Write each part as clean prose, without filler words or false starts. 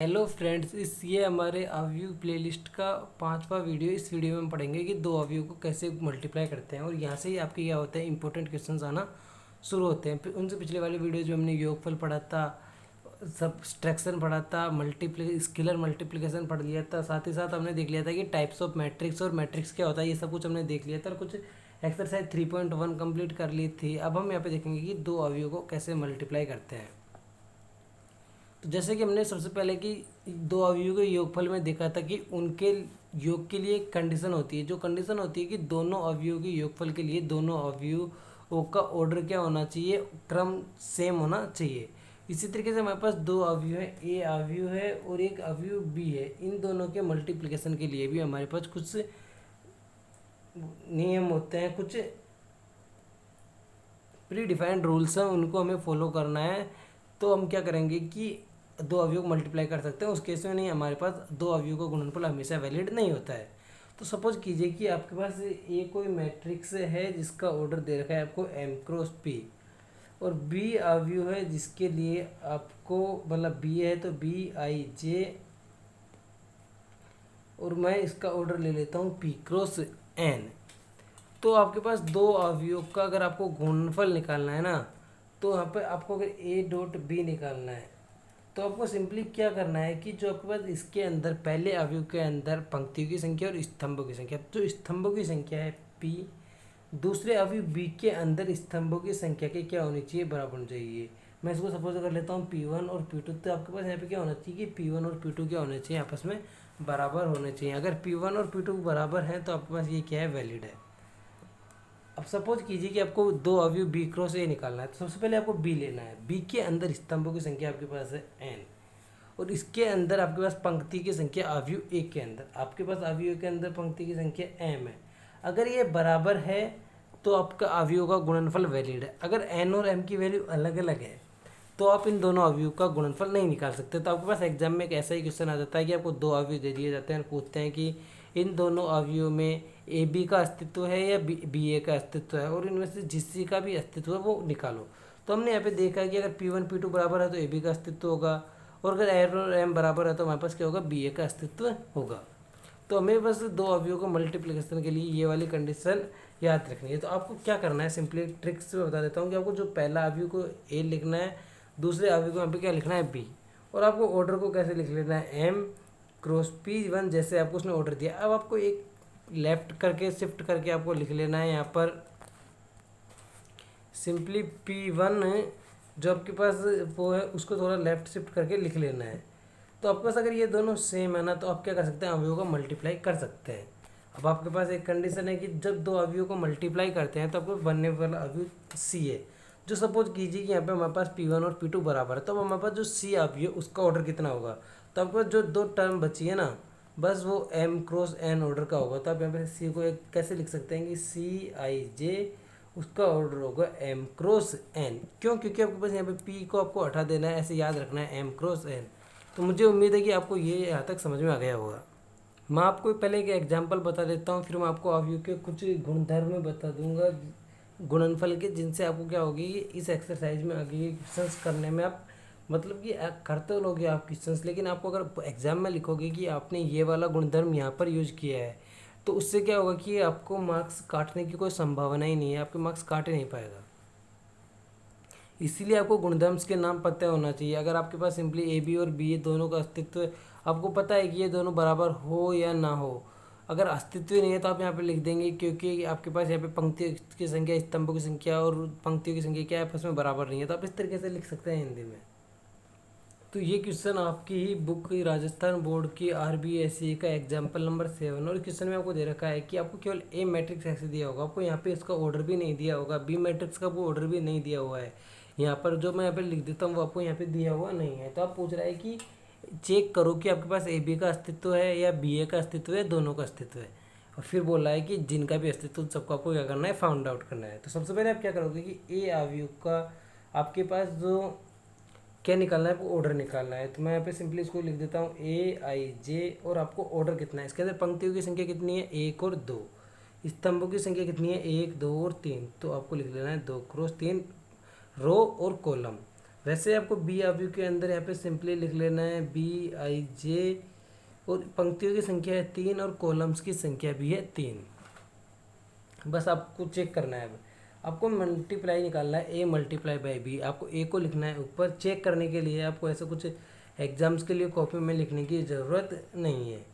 Hello friends, ये हमारे अवयव प्लेलिस्ट का 5वां वीडियो। इस वीडियो में हम पढ़ेंगे कि दो अवयव को कैसे मल्टीप्लाई करते हैं और यहाँ से ही आपके क्या होता है, इंपॉर्टेंट क्वेश्चंस आना शुरू होते हैं। फिर उनसे पिछले वाले वीडियो जो हमने योगफल पढ़ा था, सब्सट्रैक्शन पढ़ा था, स्केलर मल्टीप्लिकेशन पढ़ लिया था, साथ ही साथ हमने देख लिया था कि टाइप्स ऑफ मैट्रिक्स और मैट्रिक्स क्या होता है, ये सब कुछ हमने देख लिया था और कुछ एक्सरसाइज 3.1 कंप्लीट कर ली थी। अब हम यहाँ पे देखेंगे कि दो अवयव को कैसे मल्टीप्लाई करते हैं। तो जैसे कि हमने सबसे पहले कि दो अवयवों के योगफल में देखा था कि उनके योग के लिए एक कंडीशन होती है। जो कंडीशन होती है कि दोनों अवयवों के योगफल के लिए दोनों अवयवों का ऑर्डर क्या होना चाहिए, क्रम सेम होना चाहिए। इसी तरीके से हमारे पास दो अवयव है, ए अवयव है और एक अवयव बी है। इन दोनों के मल्टीप्लिकेशन के लिए भी हमारे पास कुछ नियम होते हैं, कुछ प्री डिफाइंड रूल्स हैं, उनको हमें फॉलो करना है। तो हम क्या करेंगे कि दो अवयव को मल्टीप्लाई कर सकते हैं। उस केस में नहीं, हमारे पास दो अवयव का गुणनफल हमेशा वैलिड नहीं होता है। तो सपोज कीजिए कि आपके पास ए कोई मैट्रिक्स है जिसका ऑर्डर दे रखा है आपको एम क्रॉस पी, और बी अवयव है जिसके लिए आपको मतलब बी है तो बी आई जे, और मैं इसका ऑर्डर ले लेता हूँ पी क्रॉस एन। तो आपके पास दो अवयव का अगर आपको गुणनफल निकालना है ना, तो यहाँ पे आपको अगर ए डॉट बी निकालना है तो आपको सिंपली क्या करना है कि जो आपके पास इसके अंदर पहले अवयव के अंदर पंक्तियों की संख्या और स्तंभों की संख्या, जो स्तंभों की संख्या है पी, दूसरे अवयव बी के अंदर स्तंभों की संख्या के क्या होनी चाहिए, बराबर होनी चाहिए। मैं इसको सपोज कर लेता हूँ P1 और P2। तो आपके पास यहाँ पे क्या होना चाहिए कि P1 और P2 क्या होने चाहिए, आपस में बराबर होने चाहिए। अगर P1 और P2 बराबर हैं तो आपके पास ये क्या है, वैलिड है। अब सपोज कीजिए कि आपको दो अवयव बी क्रॉस ए निकालना है। तो सबसे पहले आपको बी लेना है। बी के अंदर स्तंभों की संख्या आपके पास है एन, और इसके अंदर आपके पास पंक्ति की संख्या अवयव एक के अंदर, आपके पास अवयव के अंदर पंक्ति की संख्या एम है। अगर ये बराबर है तो आपका अवयव का गुणनफल वैलिड है। अगर एन और एम की वैल्यू अलग अलग है तो आप इन दोनों अवयव का गुणनफल नहीं निकाल सकते। तो आपके पास एग्जाम में एक ऐसा ही क्वेश्चन आ जाता है कि आपको दो अवयव दे दिए जाते हैं और पूछते हैं कि इन दोनों अवयवों में ए बी का अस्तित्व है या बी ए का अस्तित्व है, और इनमें से जिस का भी अस्तित्व है वो निकालो। तो हमने यहाँ पे देखा है कि अगर P1 P2 बराबर है तो ए बी का अस्तित्व होगा, और अगर एन और एम बराबर है तो हमारे पास क्या होगा, बी ए का अस्तित्व होगा। तो हमें बस दो अवयवों को मल्टीप्लिकेशन के लिए ये वाली कंडीशन याद रखनी है। तो आपको क्या करना है, सिंपली ट्रिक्स में बता देता हूँ कि आपको जो पहला अवयव को ए लिखना है, दूसरे अवयव को यहाँ पे क्या लिखना है, बी, और आपको ऑर्डर को कैसे लिख लेना है, एम क्रॉस P1 जैसे आपको उसने ऑर्डर दिया। अब आपको एक लेफ्ट करके शिफ्ट करके आपको लिख लेना है यहाँ पर सिंपली P1 जो आपके पास वो है उसको थोड़ा लेफ्ट शिफ्ट करके लिख लेना है। तो आपके पास अगर ये दोनों सेम है ना, तो आप क्या कर सकते हैं, अवयवों का मल्टीप्लाई कर सकते हैं। अब आपके पास एक कंडीशन है कि जब दो अवयवों को मल्टीप्लाई करते हैं तो आपको बनने वाला अवयव सी है। जो सपोज कीजिए कि यहाँ पे हमारे पास P1 और P2 बराबर है, तो अब हमारे पास जो सी अवयव उसका ऑर्डर कितना होगा। तो आपके पास जो दो टर्म बची है ना, बस वो एम क्रॉस एन ऑर्डर का होगा। तो आप यहाँ पे सी को एक कैसे लिख सकते हैं कि सी आई जे, उसका ऑर्डर होगा एम क्रॉस एन। क्यों, क्योंकि आपके पास यहाँ पे पी को आपको हटा देना है, ऐसे याद रखना है एम क्रॉस एन। तो मुझे उम्मीद है कि आपको ये यहाँ तक समझ में आ गया होगा। मैं आपको पहले एक एग्जांपल बता देता हूँ, फिर मैं आपको अवयव के कुछ गुणधर्म बता दूंगा गुणनफल के, जिनसे आपको क्या होगी, इस एक्सरसाइज में आगे क्वेश्चंस करने में आप मतलब कि करते लोगे आप क्वेश्चंस, लेकिन आपको अगर एग्जाम में लिखोगे कि आपने ये वाला गुणधर्म यहाँ पर यूज किया है, तो उससे क्या होगा कि आपको मार्क्स काटने की कोई संभावना ही नहीं है, आपके मार्क्स काट ही नहीं पाएगा। इसीलिए आपको गुणधर्म के नाम पता होना चाहिए। अगर आपके पास सिंपली ए बी और बी ए दोनों का अस्तित्व आपको पता है कि ये दोनों बराबर हो या ना हो, अगर अस्तित्व ही नहीं है तो आप यहाँ पे लिख देंगे, क्योंकि आपके पास यहाँ पे पंक्तियों की संख्या, स्तंभों की संख्या और पंक्तियों की संख्या क्या है, आपस में बराबर नहीं है। तो आप इस तरीके से लिख सकते हैं हिंदी में। तो ये क्वेश्चन आपकी ही बुक राजस्थान बोर्ड की RBSE का एग्जाम्पल नंबर 7, और इस क्वेश्चन में आपको दे रखा है कि आपको केवल ए मैट्रिक्स ऐसे दिया होगा, आपको यहाँ पे इसका ऑर्डर भी नहीं दिया होगा, बी मैट्रिक्स का वो ऑर्डर भी नहीं दिया हुआ है। यहाँ पर जो मैं यहाँ पे लिख देता हूँ वो आपको यहाँ पे दिया हुआ नहीं है। तो आप पूछ रहा है कि चेक करो कि आपके पास ए बी का अस्तित्व है या बी ए का अस्तित्व है, दोनों का अस्तित्व है। और फिर बोला है कि जिनका भी अस्तित्व सबको आपको क्या करना है, फाउंड आउट करना है। तो सबसे पहले आप क्या करोगे कि ए अवयव का आपके पास जो क्या निकालना है, आपको ऑर्डर निकालना है। तो मैं यहाँ पे सिंपली इसको लिख देता हूँ ए आई जे, और आपको ऑर्डर कितना है, इसके अंदर पंक्तियों की संख्या कितनी है, 1 और 2, स्तंभों की संख्या कितनी है, 1 2 और 3। तो आपको लिख लेना है 2 क्रॉस 3 रो और कॉलम। वैसे आपको बी अवयव के अंदर यहाँ पे सिंपली लिख लेना है BIJ, और पंक्तियों की संख्या है 3 और कॉलम्स की संख्या भी है 3। बस आपको चेक करना है। अब आपको मल्टीप्लाई निकालना है, A मल्टीप्लाई बाई बी। आपको A को लिखना है ऊपर। चेक करने के लिए आपको ऐसा कुछ एग्जाम्स के लिए कॉपी में लिखने की ज़रूरत नहीं है।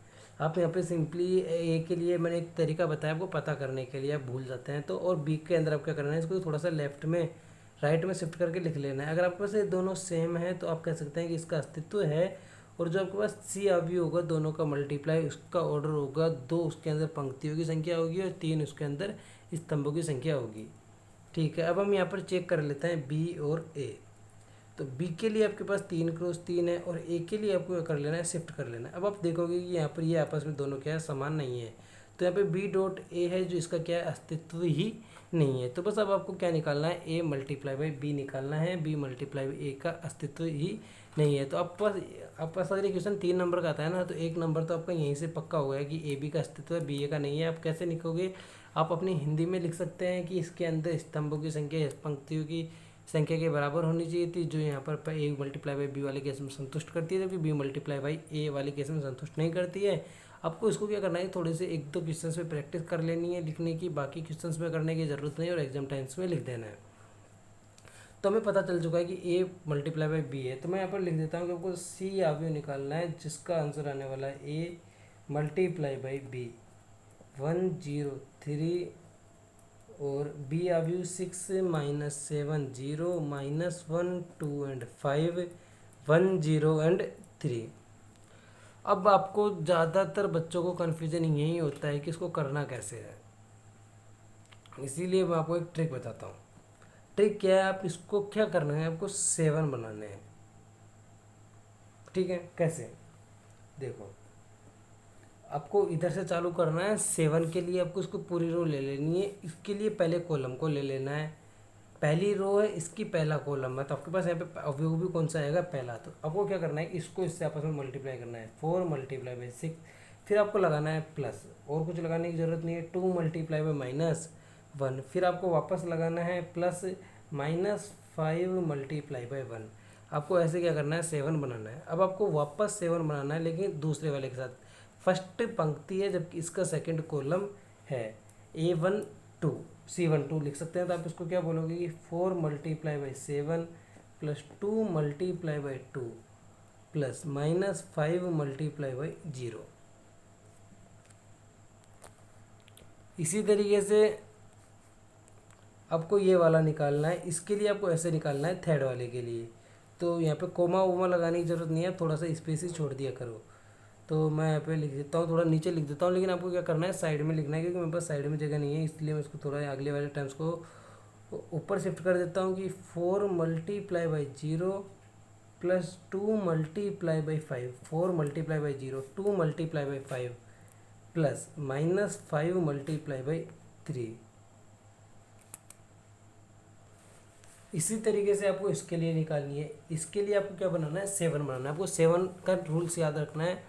आप यहाँ पे सिंपली A के लिए मैंने एक तरीका बताया आपको पता करने के लिए, आप भूल जाते हैं तो। और B के अंदर आप क्या करना है, इसको थोड़ा सा लेफ्ट में राइट में शिफ्ट करके लिख लेना है। अगर आपके पास ये दोनों सेम है तो आप कह सकते हैं कि इसका अस्तित्व है। और जो आपके पास C अवयव होगा दोनों का मल्टीप्लाई, उसका ऑर्डर होगा 2, उसके अंदर पंक्तियों की संख्या होगी, और 3 उसके अंदर स्तंभों की संख्या होगी। ठीक है, अब हम यहाँ पर चेक कर लेते हैं B और A। तो B के लिए आपके पास 3 × 3 है, और A के लिए आपको क्या कर लेना है, शिफ्ट कर लेना है। अब आप देखोगे कि यहाँ पर ये आपस में दोनों क्या है, समान नहीं है। तो यहाँ पे B.A है जो इसका क्या है, अस्तित्व ही नहीं है। तो बस अब आपको क्या निकालना है, A मल्टीप्लाई बाई B निकालना है। B मल्टीप्लाई बाई A का अस्तित्व ही नहीं है। तो आपके पास अगर ये क्वेश्चन 3 नंबर का आता है ना, तो 1 नंबर तो आपका यहीं से पक्का हो गया कि AB का अस्तित्व है, BA का नहीं है। आप कैसे लिखोगे, आप अपनी हिंदी में लिख सकते हैं कि इसके अंदर स्तंभों की संख्या पंक्तियों की संख्या के बराबर होनी चाहिए थी, जो यहाँ पर A मल्टीप्लाई बाई B वाले केस में संतुष्ट करती है, जबकि B मल्टीप्लाई बाई A वाले केस में संतुष्ट नहीं करती है। आपको इसको क्या करना है, थोड़े से 1-2 क्वेश्चंस पे प्रैक्टिस कर लेनी है लिखने की, बाकी क्वेश्चंस पे करने की ज़रूरत नहीं, और एग्जाम टाइम्स में लिख देना है। तो हमें पता चल चुका है कि A मल्टीप्लाई बाई B है। तो मैं यहाँ पर लिख देता हूँ कि आपको C अवयव निकालना है, जिसका आंसर आने वाला है A मल्टीप्लाई बाई B 103, और B अवयव 6 - 7 0 -1 2 एंड 5 1 0 एंड 3। अब आपको ज़्यादातर बच्चों को कन्फ्यूजन यही होता है कि इसको करना कैसे है, इसीलिए मैं आपको एक ट्रिक बताता हूँ। ट्रिक क्या है, आप इसको क्या करना है, आपको 7 बनाने हैं। ठीक है, कैसे, देखो आपको इधर से चालू करना है। 7 के लिए आपको इसको पूरी रो ले लेनी है। इसके लिए पहले कॉलम को ले लेना है। पहली रो है, इसकी पहला कॉलम है, तो आपके पास यहाँ पे अवयव भी कौन सा आएगा, पहला। तो आपको क्या करना है, इसको इससे आपस में मल्टीप्लाई करना है, 4 मल्टीप्लाई बाई 6। फिर आपको लगाना है प्लस, और कुछ लगाने की ज़रूरत नहीं है। 2 मल्टीप्लाई बाई -1। फिर आपको वापस लगाना है प्लस -5 मल्टीप्लाई बाई 1। आपको ऐसे क्या करना है, 7 बनाना है। अब आपको वापस 7 बनाना है, लेकिन दूसरे वाले के साथ। फर्स्ट पंक्ति है, जबकि इसका सेकंड कॉलम है। A1 2 C1 2 लिख सकते हैं। तो आप इसको क्या बोलोगे कि 4 multiply by 7 plus 2 multiply by 2 plus -5 multiply by 0। इसी तरीके से आपको ये वाला निकालना है। इसके लिए आपको ऐसे निकालना है, थर्ड वाले के लिए। तो यहाँ पे कोमा वोमा लगाने की ज़रूरत नहीं है, थोड़ा सा स्पेस ही छोड़ दिया करो। तो मैं यहाँ पे लिख देता हूँ, थोड़ा नीचे लिख देता हूँ, लेकिन आपको क्या करना है, साइड में लिखना है, क्योंकि मेरे पास साइड में जगह नहीं है, इसलिए मैं इसको थोड़ा अगले वाले टर्म्स को ऊपर शिफ्ट कर देता हूँ कि 4 multiply by 0 plus 2 multiply by 5। 4 multiply by 0 2 multiply by 5 plus -5 multiply by 3। इसी तरीके से आपको इसके लिए निकालनी है। इसके लिए आपको क्या बनाना है, 7 बनाना है। आपको 7 का रूल्स याद रखना है।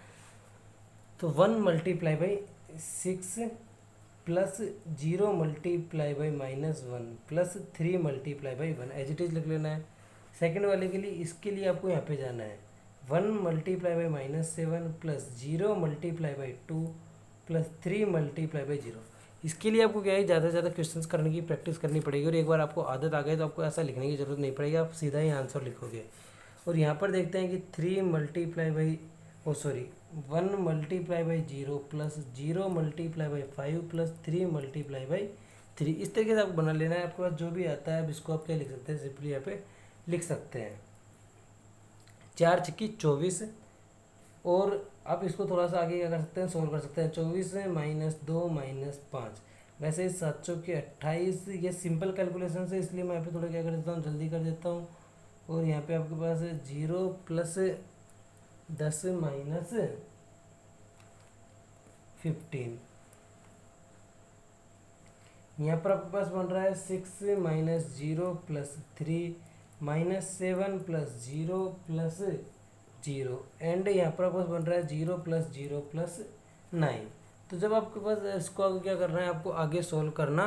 तो 1 multiply by 6 plus 0 multiply by -1 plus 3 multiply by 1 as it is लिख लेना है। सेकंड वाले के लिए, इसके लिए आपको यहाँ पे जाना है 1 multiply by -7 plus 0 multiply by 2 plus 3 multiply by 0। इसके लिए आपको क्या है, ज़्यादा से ज़्यादा क्वेश्चंस करने की प्रैक्टिस करनी पड़ेगी, और एक बार आपको आदत आ गई तो आपको ऐसा लिखने की ज़रूरत नहीं पड़ेगी, आप सीधा ही आंसर लिखोगे। और यहाँ पर देखते हैं कि 3 multiply by 1 multiply by 0 plus 0 multiply by 5 plus 3 multiply by 3। इस तरीके से आपको बना लेना है। आपके पास जो भी आता है, अब इसको आप क्या लिख सकते हैं, सिंपली यहाँ पे लिख सकते हैं 4 छक्की 24। और आप इसको थोड़ा सा आगे क्या कर सकते हैं, सोल्व कर सकते हैं। 24 -2 -5, वैसे 7 चौके 28। ये सिंपल कैलकुलेशन है, इसलिए मैं यहाँ पे थोड़ा क्या कर देता हूँ, जल्दी कर देता हूँ। और यहाँ पे आपके पास 0 प्लस 10 माइनस 15। यहाँ पर आपके पास बन रहा है 6 minus 0 plus 3 -7 plus 0 plus 0 and यहाँ पर आपके पास बन रहा है 0 प्लस 0 प्लस 9। तो जब आपके पास इसको आगे क्या करना है, आपको आगे सोल्व करना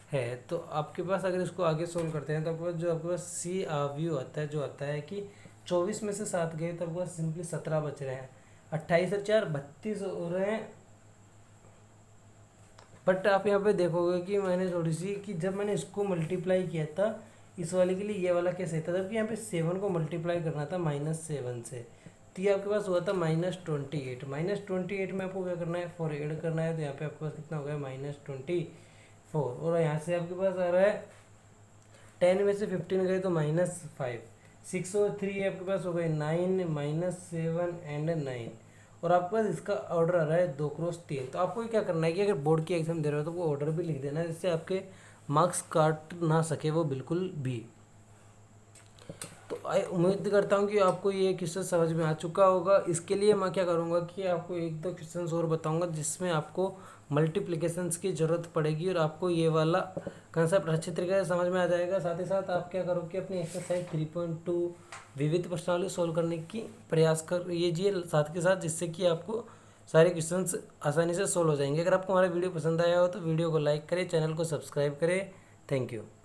है। तो आपके पास अगर इसको आगे सोल्व करते हैं तो आपके पास सी अवयव आता है, जो आता है कि 24 में से 7 गए तो आपके पास सिंपली 17 बच रहे हैं। 28 और 4 32 हो रहे हैं। बट आप यहाँ पे देखोगे कि मैंने थोड़ी सी कि जब मैंने इसको मल्टीप्लाई किया था इस वाले के लिए, ये वाला कैसे था, जबकि यहाँ पे 7 को मल्टीप्लाई करना था -7 से, तो ये आपके पास हुआ था -28। -28 में आपको क्या करना है, 4 ऐड करना है, तो यहाँ पे आपके पास कितना हो गया -24। और यहाँ से आपके पास आ रहा है 10 में से 15 गए तो -5, 6 और 3 आपके पास हो गए 9, -7 एंड 9। और आपके पास इसका ऑर्डर आ रहा है 2 क्रॉस 3। तो आपको क्या करना है कि अगर बोर्ड की एग्जाम दे रहे हो तो वो ऑर्डर भी लिख देना है, जिससे आपके मार्क्स काट ना सके वो बिल्कुल भी। तो उम्मीद करता हूँ कि आपको ये क्वेश्चन समझ में आ चुका होगा। इसके लिए मैं क्या करूँगा कि आपको 1-2 क्वेश्चन और बताऊँगा जिसमें आपको मल्टीप्लिकेशंस की ज़रूरत पड़ेगी और आपको ये वाला कंसेप्ट अच्छी तरीके से समझ में आ जाएगा। साथ ही साथ आप क्या करो कि अपनी एक्सरसाइज 3.2 विविध प्रश्नावली सोल्व करने की प्रयास कर लीजिए साथ के साथ, जिससे कि आपको सारे क्वेश्चंस आसानी से सोल्व हो जाएंगे। अगर आपको हमारा वीडियो पसंद आया हो तो वीडियो को लाइक करें, चैनल को सब्सक्राइब करें। Thank you.